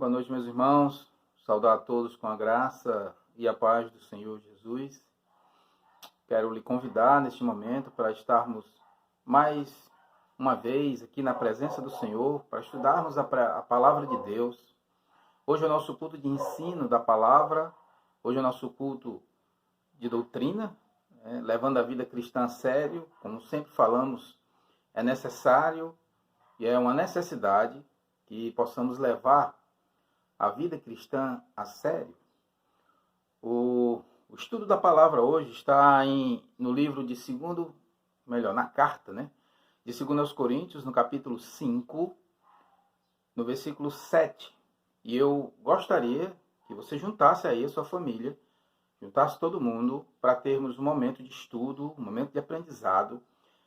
Boa noite, meus irmãos. Saudar a todos com a graça e a paz do Senhor Jesus. Quero lhe convidar neste momento para estarmos mais uma vez aqui na presença do Senhor, para estudarmos a palavra de Deus. Hoje é o nosso culto de ensino da palavra, hoje é o nosso culto de doutrina, levando a vida cristã a sério. Como sempre falamos, é necessário e é uma necessidade que possamos levar a vida cristã a sério. O estudo da palavra hoje está no livro de na carta, de 2 aos Coríntios, no capítulo 5, no versículo 7. E eu gostaria que você juntasse aí a sua família, juntasse todo mundo, para termos um momento de estudo, um momento de aprendizado.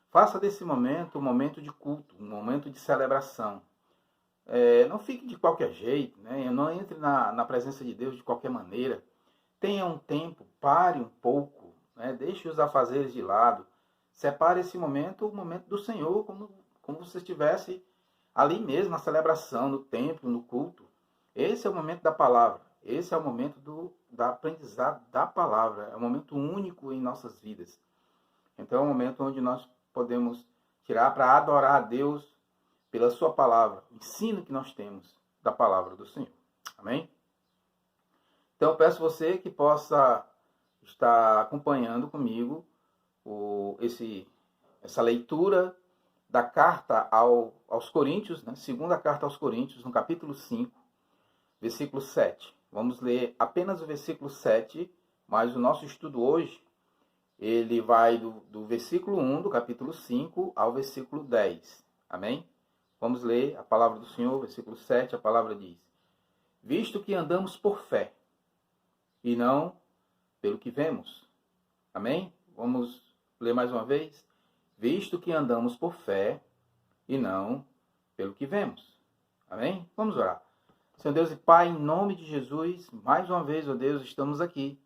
Faça desse momento um momento de culto, um momento de celebração. Não fique de qualquer jeito, não entre na presença de Deus de qualquer maneira. Tenha um tempo, pare um pouco, deixe os afazeres de lado. Separe esse momento, o momento do Senhor, como se estivesse ali mesmo, na celebração, no templo, no culto. Esse é o momento da palavra, esse é o momento do aprendizado da palavra, é um momento único em nossas vidas. Então é um momento onde nós podemos tirar para adorar a Deus pela sua palavra, o ensino que nós temos da palavra do Senhor. Amém? Então eu peço você que possa estar acompanhando comigo essa leitura da carta aos Coríntios, segunda carta aos Coríntios, no capítulo 5, versículo 7. Vamos ler apenas o versículo 7, mas o nosso estudo hoje, ele vai do versículo 1 do capítulo 5 ao versículo 10. Amém? Vamos ler a palavra do Senhor, versículo 7, a palavra diz: visto que andamos por fé, e não pelo que vemos. Amém? Vamos ler mais uma vez. Visto que andamos por fé, e não pelo que vemos. Amém? Vamos orar. Senhor Deus e Pai, em nome de Jesus, mais uma vez, ó Deus, estamos aqui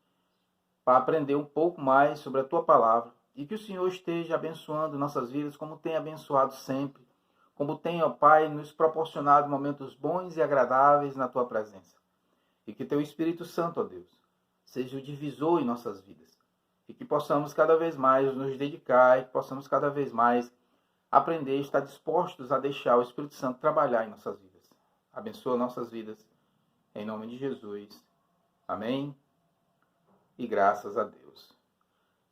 para aprender um pouco mais sobre a Tua palavra, e que o Senhor esteja abençoando nossas vidas, como tem abençoado sempre, como tem, ó Pai, nos proporcionado momentos bons e agradáveis na Tua presença. E que Teu Espírito Santo, ó Deus, seja o divisor em nossas vidas. E que possamos cada vez mais nos dedicar, e que possamos cada vez mais aprender e estar dispostos a deixar o Espírito Santo trabalhar em nossas vidas. Abençoa nossas vidas, em nome de Jesus. Amém? E graças a Deus.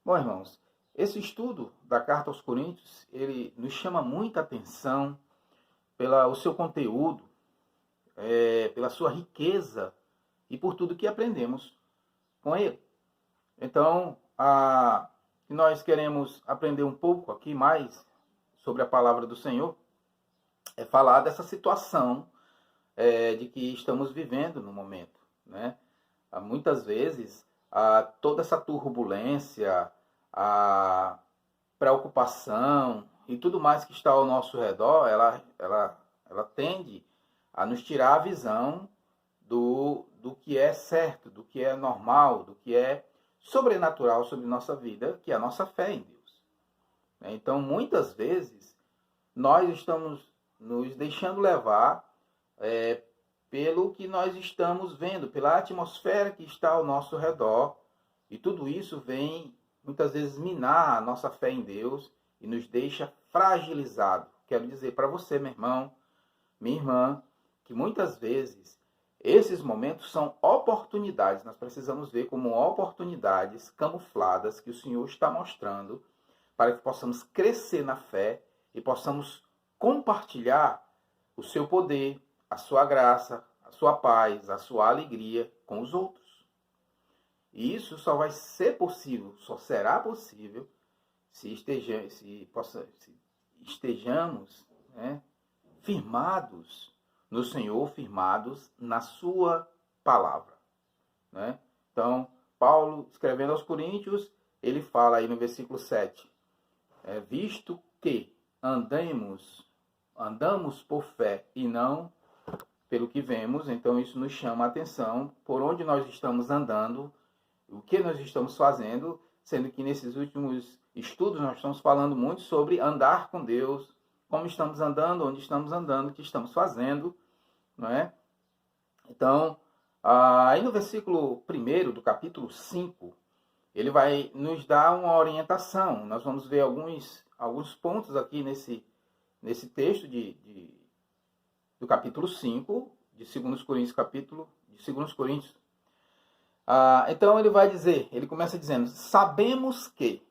Bom, irmãos, esse estudo da carta aos Coríntios, ele nos chama muita atenção pelo seu conteúdo, pela sua riqueza e por tudo que aprendemos com ele. Então, nós queremos aprender um pouco aqui mais sobre a palavra do Senhor, é falar dessa situação de que estamos vivendo no momento. Muitas vezes, toda essa turbulência, a preocupação e tudo mais que está ao nosso redor, ela tende a nos tirar a visão do que é certo, do que é normal, do que é sobrenatural sobre nossa vida, que é a nossa fé em Deus. Então, muitas vezes, nós estamos nos deixando levar pelo que nós estamos vendo, pela atmosfera que está ao nosso redor, e tudo isso vem, muitas vezes, minar a nossa fé em Deus e nos deixa fragilizado. Quero dizer para você, meu irmão, minha irmã, que muitas vezes esses momentos são oportunidades, nós precisamos ver como oportunidades camufladas que o Senhor está mostrando para que possamos crescer na fé e possamos compartilhar o seu poder, a sua graça, a sua paz, a sua alegria com os outros. E isso só vai ser possível, só será possível se estejamos firmados no Senhor, firmados na sua palavra. Então, Paulo, escrevendo aos Coríntios, ele fala aí no versículo 7, visto que andamos por fé e não pelo que vemos, então isso nos chama a atenção por onde nós estamos andando, o que nós estamos fazendo, sendo que nesses últimos estudos nós estamos falando muito sobre andar com Deus, como estamos andando, onde estamos andando, o que estamos fazendo, não é? Então, aí no versículo 1 do capítulo 5, ele vai nos dar uma orientação. Nós vamos ver alguns pontos aqui nesse texto do capítulo 5, de 2 Coríntios, de 2 Coríntios. Então ele vai dizer, ele começa dizendo, sabemos que.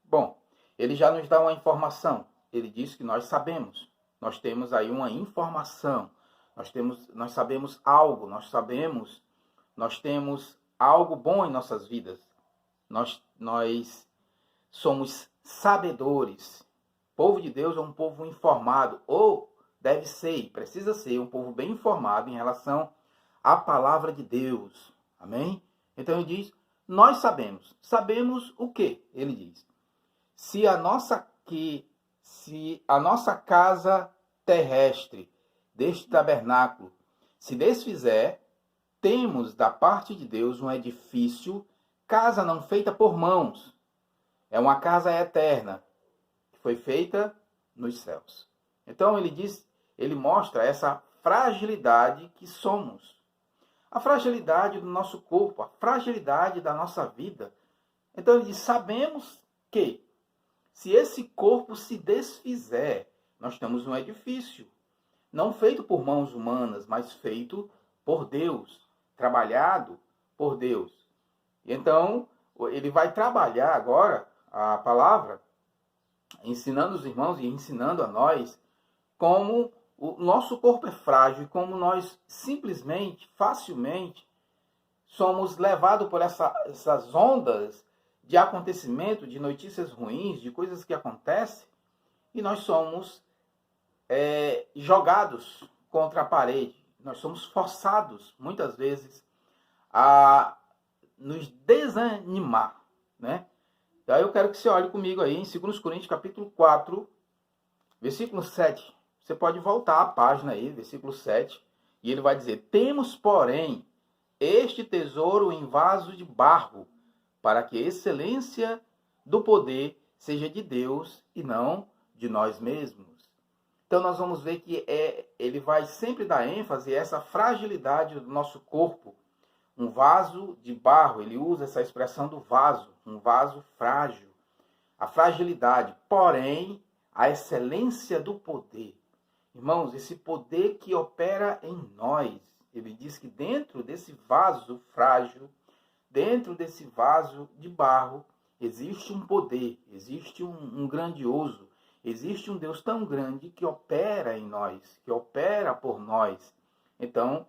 Bom, ele já nos dá uma informação. Ele diz que nós sabemos. Nós temos aí uma informação. Nós sabemos algo, nós temos algo bom em nossas vidas. Nós somos sabedores. O povo de Deus é um povo informado, ou deve ser, precisa ser, um povo bem informado em relação à palavra de Deus. Amém? Então ele diz, nós sabemos. Sabemos o quê? Ele diz, se a nossa casa terrestre deste tabernáculo se desfizer, temos da parte de Deus um edifício, casa não feita por mãos. É uma casa eterna, que foi feita nos céus. Então ele mostra essa fragilidade que somos. A fragilidade do nosso corpo, a fragilidade da nossa vida. Então ele diz, sabemos que se esse corpo se desfizer, nós temos um edifício, não feito por mãos humanas, mas feito por Deus, trabalhado por Deus. Então, ele vai trabalhar agora a palavra, ensinando os irmãos e ensinando a nós como o nosso corpo é frágil, como nós simplesmente, facilmente, somos levados por essas ondas de acontecimento, de notícias ruins, de coisas que acontecem, e nós somos jogados contra a parede. Nós somos forçados, muitas vezes, a nos desanimar, né? Daí eu quero que você olhe comigo aí em 2 Coríntios capítulo 4, versículo 7. Você pode voltar a página aí, versículo 7, e ele vai dizer, temos, porém, este tesouro em vaso de barro, para que a excelência do poder seja de Deus e não de nós mesmos. Então nós vamos ver que ele vai sempre dar ênfase a essa fragilidade do nosso corpo. Um vaso de barro, ele usa essa expressão do vaso, um vaso frágil. A fragilidade, porém, a excelência do poder. Irmãos, esse poder que opera em nós, ele diz que dentro desse vaso frágil, dentro desse vaso de barro, existe um poder, existe um grandioso, existe um Deus tão grande que opera em nós, que opera por nós. Então,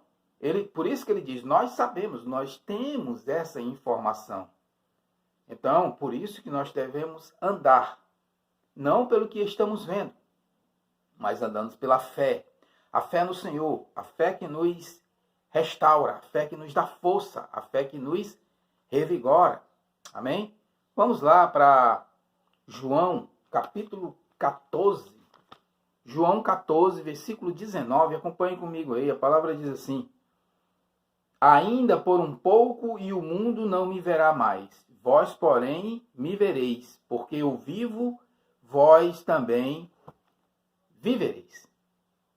por isso que ele diz, nós sabemos, nós temos essa informação. Então, por isso que nós devemos andar, não pelo que estamos vendo, mas andando pela fé. A fé no Senhor, a fé que nos restaura, a fé que nos dá força, a fé que nos revigora. Amém? Vamos lá para João, capítulo 14. João 14, versículo 19. Acompanhe comigo aí. A palavra diz assim, ainda por um pouco e o mundo não me verá mais. Vós, porém, me vereis, porque eu vivo, vós também vivereis.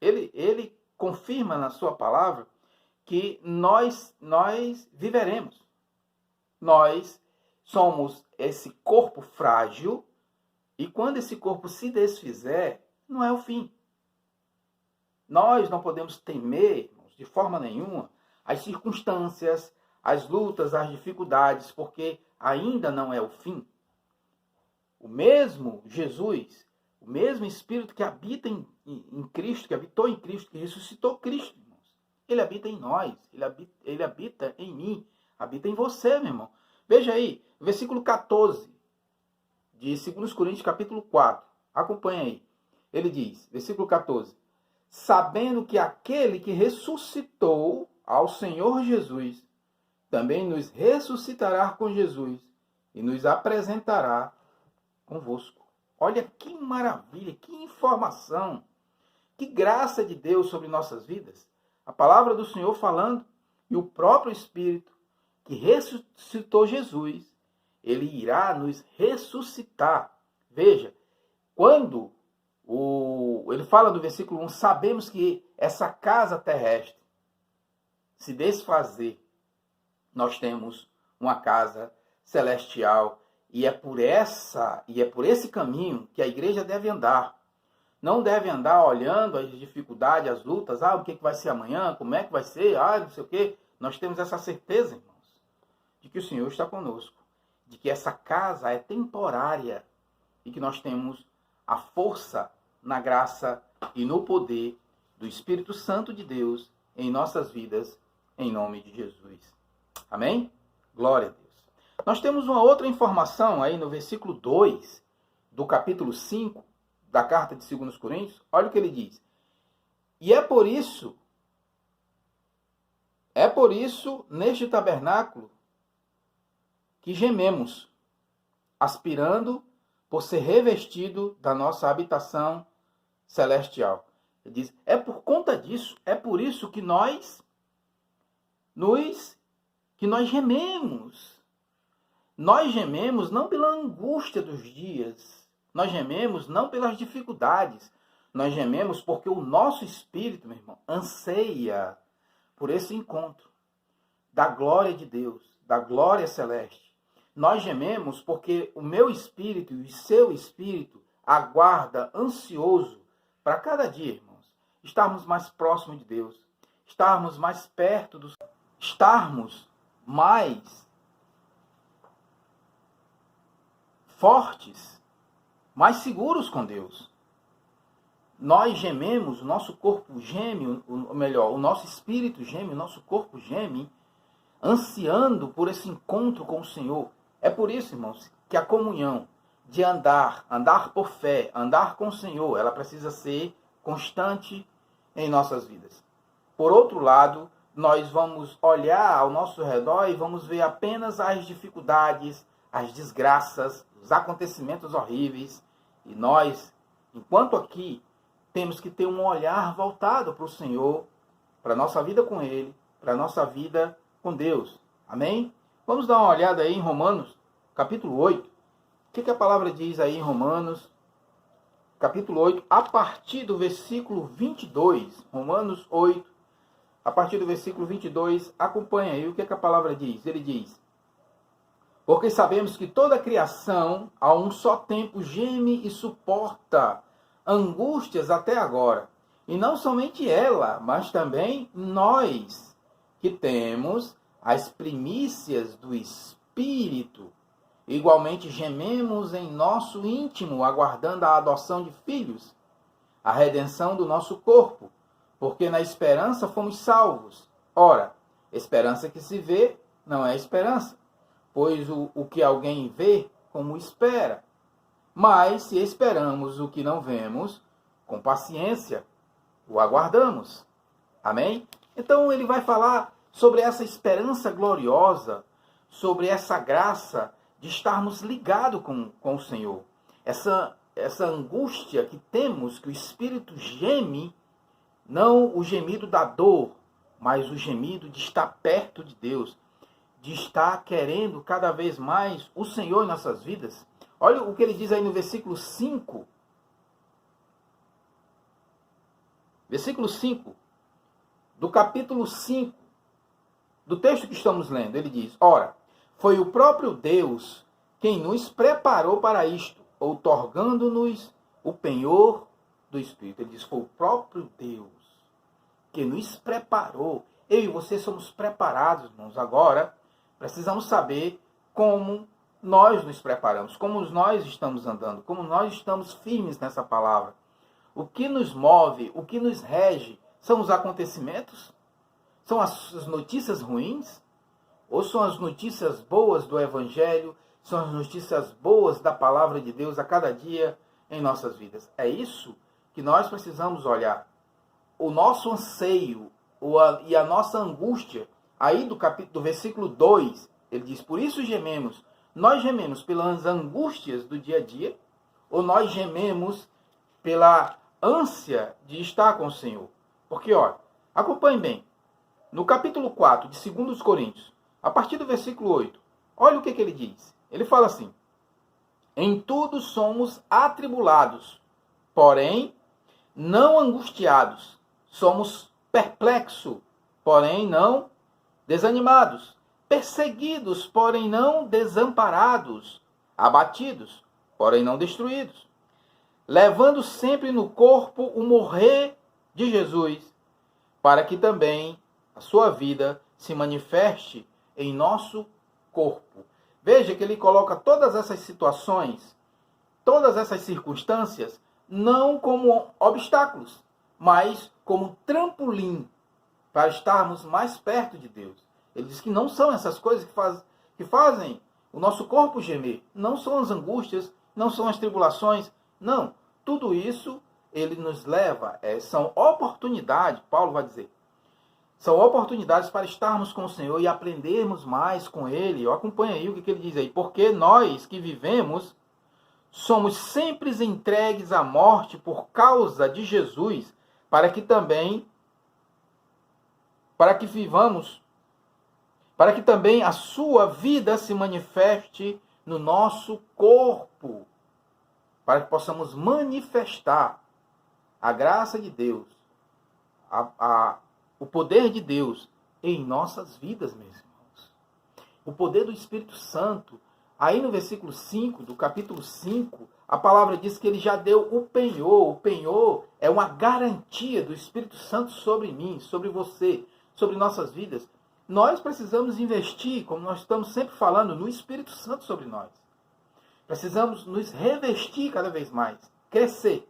Ele confirma na sua palavra que nós viveremos. Nós somos esse corpo frágil e quando esse corpo se desfizer, não é o fim. Nós não podemos temer, de forma nenhuma, as circunstâncias, as lutas, as dificuldades, porque ainda não é o fim. O mesmo Jesus, o mesmo Espírito que habita em Cristo, que habitou em Cristo, que ressuscitou Cristo, irmãos, ele habita em nós, ele habita em mim, habita em você, meu irmão. Veja aí, versículo 14 de 2 Coríntios, capítulo 4. Acompanha aí. Ele diz, versículo 14, sabendo que aquele que ressuscitou ao Senhor Jesus, também nos ressuscitará com Jesus e nos apresentará convosco. Olha que maravilha, que informação, que graça de Deus sobre nossas vidas. A palavra do Senhor falando e o próprio Espírito que ressuscitou Jesus, ele irá nos ressuscitar. Veja, quando ele fala do versículo 1, sabemos que essa casa terrestre, se desfazer, nós temos uma casa celestial e é por esse caminho que a igreja deve andar. Não deve andar olhando as dificuldades, as lutas, o que vai ser amanhã, como é que vai ser, não sei o quê. Nós temos essa certeza, irmãos, de que o Senhor está conosco, de que essa casa é temporária e que nós temos a força na graça e no poder do Espírito Santo de Deus em nossas vidas, em nome de Jesus. Amém? Glória a Deus. Nós temos uma outra informação aí no versículo 2 do capítulo 5 da carta de 2 Coríntios. Olha o que ele diz. E é por isso, neste tabernáculo, que gememos, aspirando por ser revestido da nossa habitação celestial. Ele diz, é por conta disso, é por isso que nós gememos. Nós gememos não pela angústia dos dias. Nós gememos não pelas dificuldades. Nós gememos porque o nosso espírito, meu irmão, anseia por esse encontro da glória de Deus, da glória celeste. Nós gememos porque o meu espírito e o seu espírito aguarda ansioso para cada dia, irmãos, estarmos mais próximos de Deus, estarmos mais perto dos... estarmos mais fortes, mais seguros com Deus. Nós gememos, o nosso corpo geme, ou melhor, o nosso espírito geme, o nosso corpo geme, ansiando por esse encontro com o Senhor. É por isso, irmãos, que a comunhão de andar por fé, andar com o Senhor, ela precisa ser constante em nossas vidas. Por outro lado, nós vamos olhar ao nosso redor e vamos ver apenas as dificuldades, as desgraças, os acontecimentos horríveis. E nós, enquanto aqui, temos que ter um olhar voltado para o Senhor, para a nossa vida com Ele, para a nossa vida com Deus. Amém? Vamos dar uma olhada aí em Romanos, capítulo 8. O que a palavra diz aí em Romanos, capítulo 8, a partir do versículo 22. Romanos 8, a partir do versículo 22, acompanha aí o que a palavra diz. Ele diz, porque sabemos que toda a criação, a um só tempo, geme e suporta angústias até agora. E não somente ela, mas também nós, que temos as primícias do Espírito. Igualmente gememos em nosso íntimo, aguardando a adoção de filhos, a redenção do nosso corpo, porque na esperança fomos salvos. Ora, esperança que se vê não é esperança, pois o que alguém vê, como espera. Mas se esperamos o que não vemos, com paciência o aguardamos. Amém? Então ele vai falar sobre essa esperança gloriosa, sobre essa graça de estarmos ligados com o Senhor. Essa angústia que temos, que o Espírito geme, não o gemido da dor, mas o gemido de estar perto de Deus, de estar querendo cada vez mais o Senhor em nossas vidas. Olha o que ele diz aí no versículo 5. Versículo 5 do capítulo 5 do texto que estamos lendo. Ele diz, ora, foi o próprio Deus quem nos preparou para isto, outorgando-nos o penhor do Espírito. Ele diz, foi o próprio Deus que nos preparou. Eu e você somos preparados, irmãos. Agora, precisamos saber como nós nos preparamos, como nós estamos andando, como nós estamos firmes nessa palavra. O que nos move, o que nos rege, são os acontecimentos? São as notícias ruins? Ou são as notícias boas do Evangelho? São as notícias boas da palavra de Deus a cada dia em nossas vidas? É isso que nós precisamos olhar. O nosso anseio e a nossa angústia, aí do versículo 2, ele diz, por isso gememos. Nós gememos pelas angústias do dia a dia, ou nós gememos pela ânsia de estar com o Senhor? Porque, olha, acompanhe bem, no capítulo 4 de 2 Coríntios, a partir do versículo 8, olha o que ele diz. Ele fala assim, em tudo somos atribulados, porém não angustiados, somos perplexos, porém não desanimados, perseguidos, porém não desamparados, abatidos, porém não destruídos, levando sempre no corpo o morrer de Jesus, para que também a sua vida se manifeste em nosso corpo. Veja que ele coloca todas essas situações, todas essas circunstâncias, não como obstáculos, mas como trampolim para estarmos mais perto de Deus. Ele diz que não são essas coisas que fazem o nosso corpo gemer. Não são as angústias, não são as tribulações. Não. Tudo isso ele nos leva, são oportunidades, Paulo vai dizer. São oportunidades para estarmos com o Senhor e aprendermos mais com Ele. Acompanha aí o que ele diz aí. Porque nós que vivemos somos sempre entregues à morte por causa de Jesus, para que também a sua vida se manifeste no nosso corpo, para que possamos manifestar a graça de Deus, o poder de Deus em nossas vidas, meus irmãos. O poder do Espírito Santo. Aí no versículo 5, do capítulo 5, a palavra diz que ele já deu o penhor. O penhor é uma garantia do Espírito Santo sobre mim, sobre você, sobre nossas vidas. Nós precisamos investir, como nós estamos sempre falando, no Espírito Santo sobre nós. Precisamos nos revestir cada vez mais, crescer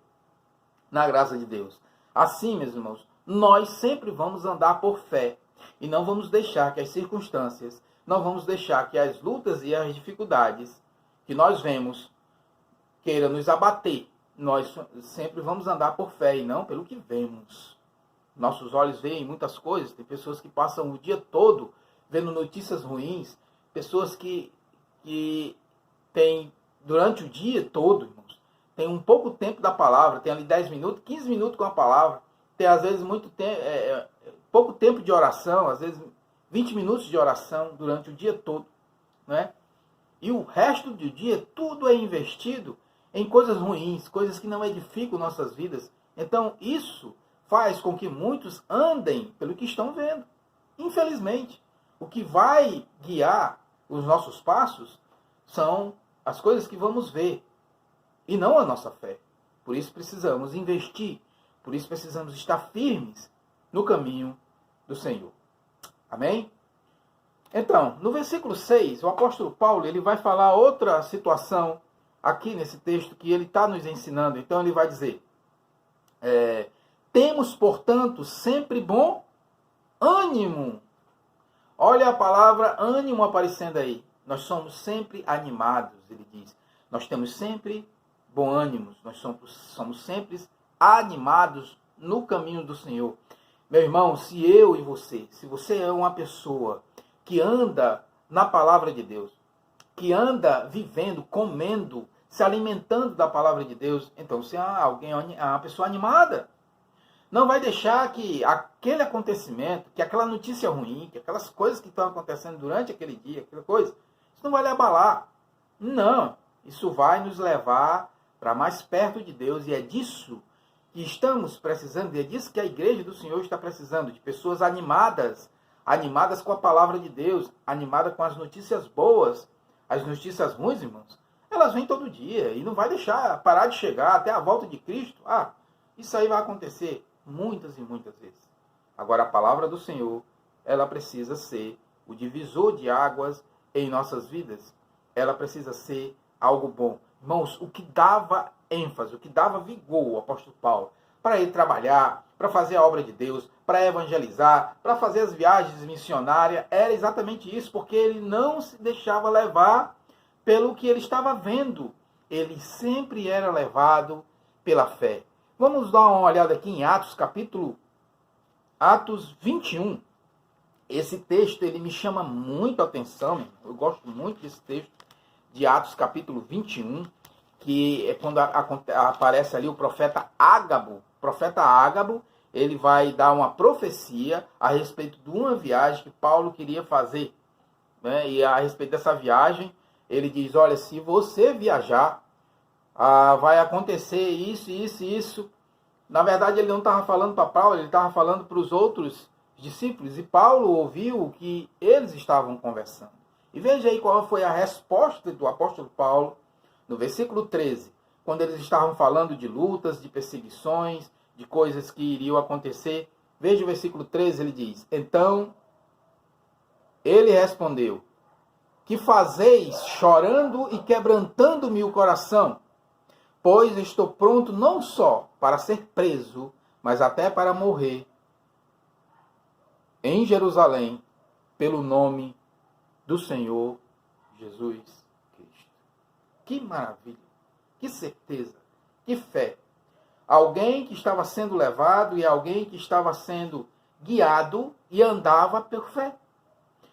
na graça de Deus. Assim, meus irmãos, nós sempre vamos andar por fé e não vamos deixar que as circunstâncias, não vamos deixar que as lutas e as dificuldades que nós vemos queira nos abater. Nós sempre vamos andar por fé e não pelo que vemos. Nossos olhos veem muitas coisas. Tem pessoas que passam o dia todo vendo notícias ruins. Pessoas que têm, durante o dia todo, irmãos, tem um pouco tempo da palavra. Tem ali 10 minutos, 15 minutos com a palavra. Tem, às vezes, pouco tempo de oração. Às vezes, 20 minutos de oração durante o dia todo. Né? E o resto do dia, tudo é investido em coisas ruins, coisas que não edificam nossas vidas. Então, isso faz com que muitos andem pelo que estão vendo. Infelizmente, o que vai guiar os nossos passos são as coisas que vamos ver e não a nossa fé. Por isso precisamos investir, por isso precisamos estar firmes no caminho do Senhor. Amém? Então, no versículo 6, o apóstolo Paulo ele vai falar outra situação aqui nesse texto que ele está nos ensinando. Então ele vai dizer, temos, portanto, sempre bom ânimo. Olha a palavra ânimo aparecendo aí. Nós somos sempre animados, ele diz. Nós temos sempre bom ânimo. Nós somos sempre animados no caminho do Senhor. Meu irmão, se eu e você, se você é uma pessoa que anda na palavra de Deus, que anda vivendo, comendo, se alimentando da palavra de Deus, então você é uma pessoa animada. Não vai deixar que aquele acontecimento, que aquela notícia ruim, que aquelas coisas que estão acontecendo durante aquele dia, aquela coisa, isso não vai lhe abalar. Não, isso vai nos levar para mais perto de Deus e é disso que estamos precisando, e é disso que a igreja do Senhor está precisando, de pessoas animadas com a palavra de Deus, animadas com as notícias boas. As notícias ruins, irmãos, elas vêm todo dia e não vai deixar parar de chegar até a volta de Cristo. Isso aí vai acontecer muitas e muitas vezes. Agora, a palavra do Senhor, ela precisa ser o divisor de águas em nossas vidas. Ela precisa ser algo bom. Irmãos, o que dava ênfase, o que dava vigor ao apóstolo Paulo para ele trabalhar, para fazer a obra de Deus, para evangelizar, para fazer as viagens missionárias, era exatamente isso, porque ele não se deixava levar pelo que ele estava vendo. Ele sempre era levado pela fé. Vamos dar uma olhada aqui em Atos 21. Esse texto ele me chama muito a atenção. Eu gosto muito desse texto de Atos capítulo 21, que é quando aparece ali o profeta Ágabo. O profeta Ágabo, ele vai dar uma profecia a respeito de uma viagem que Paulo queria fazer. Né? E a respeito dessa viagem, ele diz, olha, se você viajar, vai acontecer isso, isso e isso. Na verdade, ele não estava falando para Paulo, ele estava falando para os outros discípulos, e Paulo ouviu o que eles estavam conversando. E veja aí qual foi a resposta do apóstolo Paulo no versículo 13, quando eles estavam falando de lutas, de perseguições, de coisas que iriam acontecer. Veja o versículo 13, ele diz: então ele respondeu: que fazeis chorando e quebrantando-me o coração? Pois estou pronto não só para ser preso, mas até para morrer em Jerusalém, pelo nome do Senhor Jesus Cristo. Que maravilha, que certeza, que fé. Alguém que estava sendo levado e alguém que estava sendo guiado e andava por fé.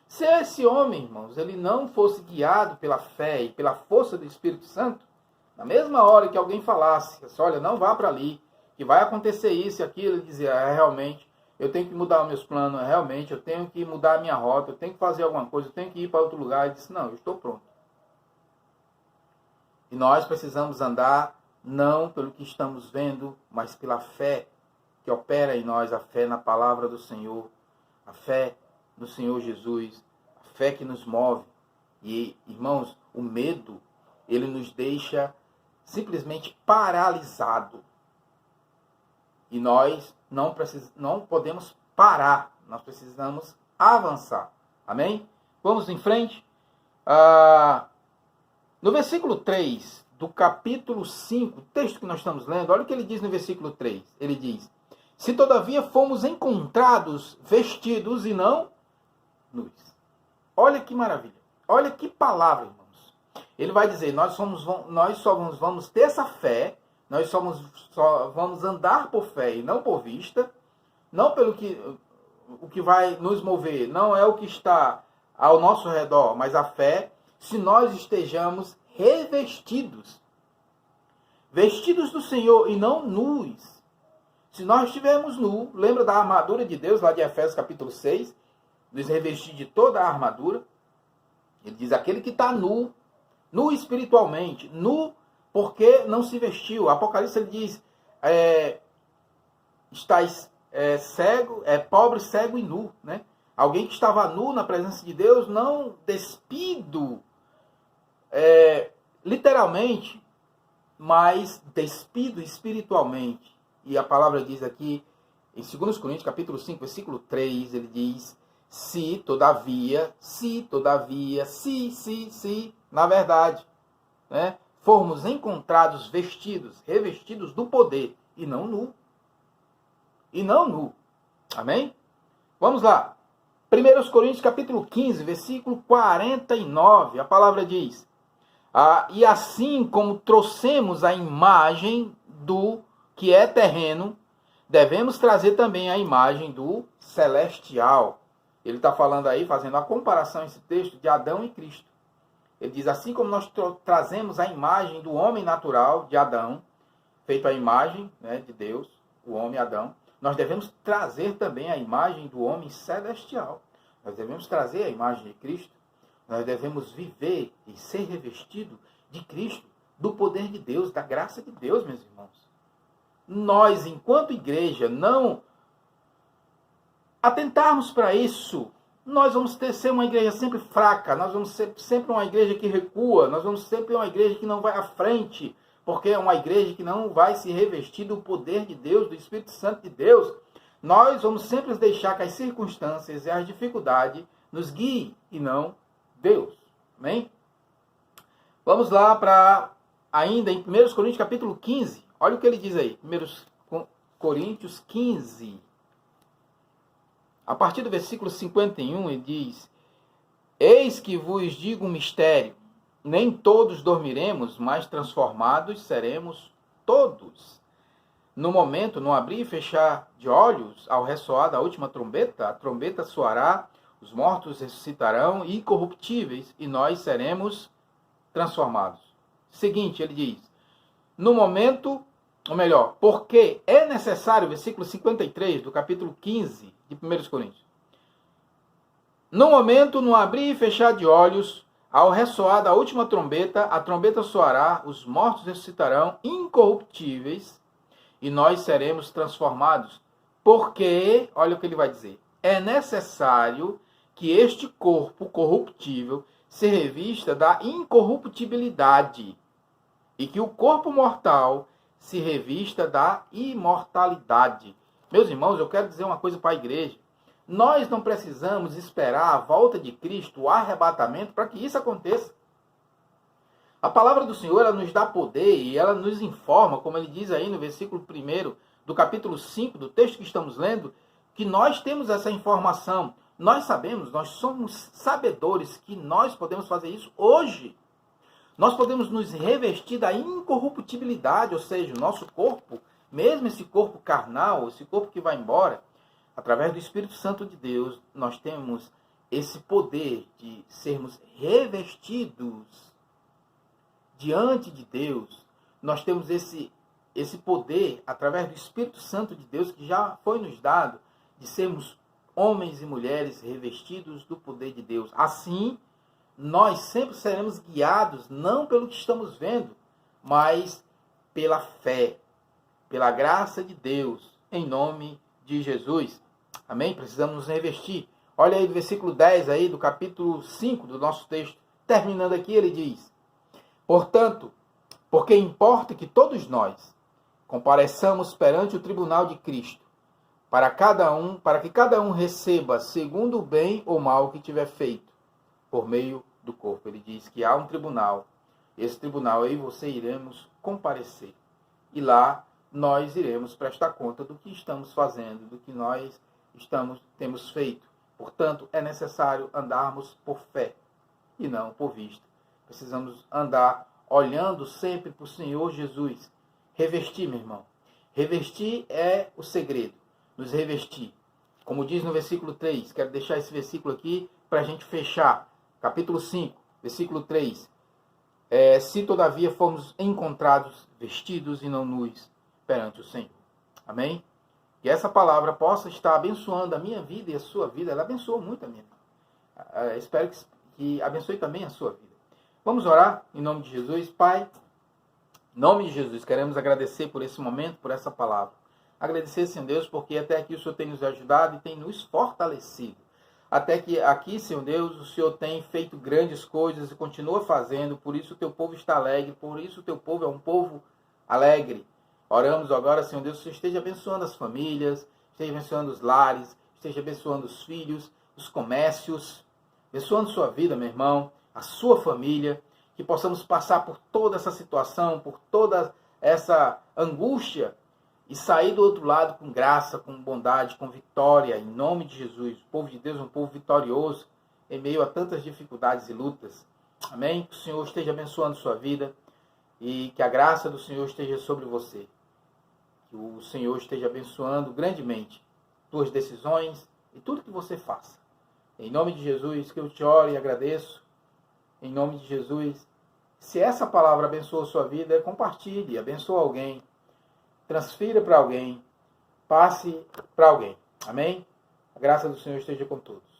Se esse homem, irmãos, ele não fosse guiado pela fé e pela força do Espírito Santo, na mesma hora que alguém falasse, olha, não vá para ali, que vai acontecer isso e aquilo, ele dizia, realmente, eu tenho que mudar os meus planos, realmente, eu tenho que mudar a minha rota, eu tenho que fazer alguma coisa, eu tenho que ir para outro lugar. Ele disse, não, eu estou pronto. E nós precisamos andar não pelo que estamos vendo, mas pela fé que opera em nós, a fé na palavra do Senhor, a fé no Senhor Jesus, a fé que nos move. E, irmãos, o medo, ele nos deixa simplesmente paralisado. E nós não podemos parar, nós precisamos avançar. Amém? Vamos em frente. No versículo 3 do capítulo 5, o texto que nós estamos lendo, olha o que ele diz no versículo 3. Ele diz, se todavia fomos encontrados vestidos e não nus. Olha que maravilha. Olha que palavra, irmãos. Ele vai dizer, nós só vamos ter essa fé, nós só vamos andar por fé e não por vista, não pelo que o que vai nos mover, não é o que está ao nosso redor, mas a fé, se nós estejamos revestidos, vestidos do Senhor e não nus. Se nós estivermos nu, lembra da armadura de Deus, lá de Efésios capítulo 6, nos revestir de toda a armadura. Ele diz, aquele que está nu, nu espiritualmente, nu porque não se vestiu. Apocalipse ele diz, estáis cego, pobre, cego e nu, né? Alguém que estava nu na presença de Deus, não despido, literalmente, mas despido espiritualmente. E a palavra diz aqui, em 2 Coríntios, capítulo 5, versículo 3, ele diz, se, todavia, na verdade, né, formos encontrados vestidos, revestidos do poder, e não nu. E não nu. Amém? Vamos lá. 1 Coríntios, capítulo 15, versículo 49, a palavra diz, e assim como trouxemos a imagem do que é terreno, devemos trazer também a imagem do celestial. Ele está falando aí, fazendo a comparação, esse texto, de Adão e Cristo. Ele diz, assim como nós trazemos a imagem do homem natural, de Adão, feito a imagem, né, de Deus, o homem Adão, nós devemos trazer também a imagem do homem celestial. Nós devemos trazer a imagem de Cristo. Nós devemos viver e ser revestido de Cristo, do poder de Deus, da graça de Deus, meus irmãos. Nós, enquanto igreja, não atentarmos para isso, nós vamos ser uma igreja sempre fraca, nós vamos ser sempre uma igreja que recua, nós vamos sempre uma igreja que não vai à frente, porque é uma igreja que não vai se revestir do poder de Deus, do Espírito Santo de Deus. Nós vamos sempre deixar que as circunstâncias e as dificuldades nos guiem e não Deus. Amém? Vamos lá para ainda em 1 Coríntios capítulo 15. Olha o que ele diz aí. 1 Coríntios 15. A partir do versículo 51, ele diz, eis que vos digo um mistério, nem todos dormiremos, mas transformados seremos todos. No momento, no abrir e fechar de olhos, ao ressoar da última trombeta, a trombeta soará, os mortos ressuscitarão incorruptíveis, e nós seremos transformados. Seguinte, ele diz, no momento, ou melhor, porque é necessário, versículo 53 do capítulo 15 de 1 Coríntios. No momento, no abrir e fechar de olhos, ao ressoar da última trombeta, a trombeta soará, os mortos ressuscitarão incorruptíveis, e nós seremos transformados. Porque, olha o que ele vai dizer, é necessário que este corpo corruptível se revista da incorruptibilidade e que o corpo mortal se revista da imortalidade. Meus irmãos, eu quero dizer uma coisa para a igreja. Nós não precisamos esperar a volta de Cristo, o arrebatamento, para que isso aconteça. A palavra do Senhor, ela nos dá poder e ela nos informa, como ele diz aí no versículo 1 do capítulo 5 do texto que estamos lendo, que nós temos essa informação. Nós sabemos, nós somos sabedores que nós podemos fazer isso hoje. Nós podemos nos revestir da incorruptibilidade, ou seja, o nosso corpo, mesmo esse corpo carnal, esse corpo que vai embora, através do Espírito Santo de Deus, nós temos esse poder de sermos revestidos diante de Deus. Nós temos esse poder, através do Espírito Santo de Deus, que já foi nos dado, de sermos homens e mulheres revestidos do poder de Deus. Assim, nós sempre seremos guiados, não pelo que estamos vendo, mas pela fé, pela graça de Deus, em nome de Jesus. Amém? Precisamos nos revestir. Olha aí do versículo 10 aí, do capítulo 5 do nosso texto. Terminando aqui, ele diz: portanto, porque importa que todos nós compareçamos perante o tribunal de Cristo, para que cada um receba segundo o bem ou mal que tiver feito, por meio do corpo. Ele diz que há um tribunal. Esse tribunal aí você iremos comparecer. E lá nós iremos prestar conta do que estamos fazendo, do que nós temos feito. Portanto, é necessário andarmos por fé e não por vista. Precisamos andar olhando sempre para o Senhor Jesus. Revestir, meu irmão. Revestir é o segredo. Nos revestir. Como diz no versículo 3, quero deixar esse versículo aqui para a gente fechar. Capítulo 5, versículo 3. Se todavia formos encontrados vestidos e não nus perante o Senhor. Amém? Que essa palavra possa estar abençoando a minha vida e a sua vida. Ela abençoa muito a minha vida. Espero que abençoe também a sua vida. Vamos orar em nome de Jesus. Pai, em nome de Jesus, queremos agradecer por esse momento, por essa palavra. Agradecer, Senhor Deus, porque até aqui o Senhor tem nos ajudado e tem nos fortalecido. Até que aqui, Senhor Deus, o Senhor tem feito grandes coisas e continua fazendo. Por isso o teu povo está alegre. Por isso o teu povo é um povo alegre. Oramos agora, Senhor Deus, que o Senhor esteja abençoando as famílias, esteja abençoando os lares, esteja abençoando os filhos, os comércios, abençoando sua vida, meu irmão, a sua família, que possamos passar por toda essa situação, por toda essa angústia e sair do outro lado com graça, com bondade, com vitória, em nome de Jesus. O povo de Deus é um povo vitorioso em meio a tantas dificuldades e lutas. Amém? Que o Senhor esteja abençoando sua vida e que a graça do Senhor esteja sobre você. Que o Senhor esteja abençoando grandemente tuas decisões e tudo que você faça. Em nome de Jesus, que eu te oro e agradeço. Em nome de Jesus, se essa palavra abençoa a sua vida, compartilhe, abençoa alguém, transfira para alguém, passe para alguém. Amém? A graça do Senhor esteja com todos.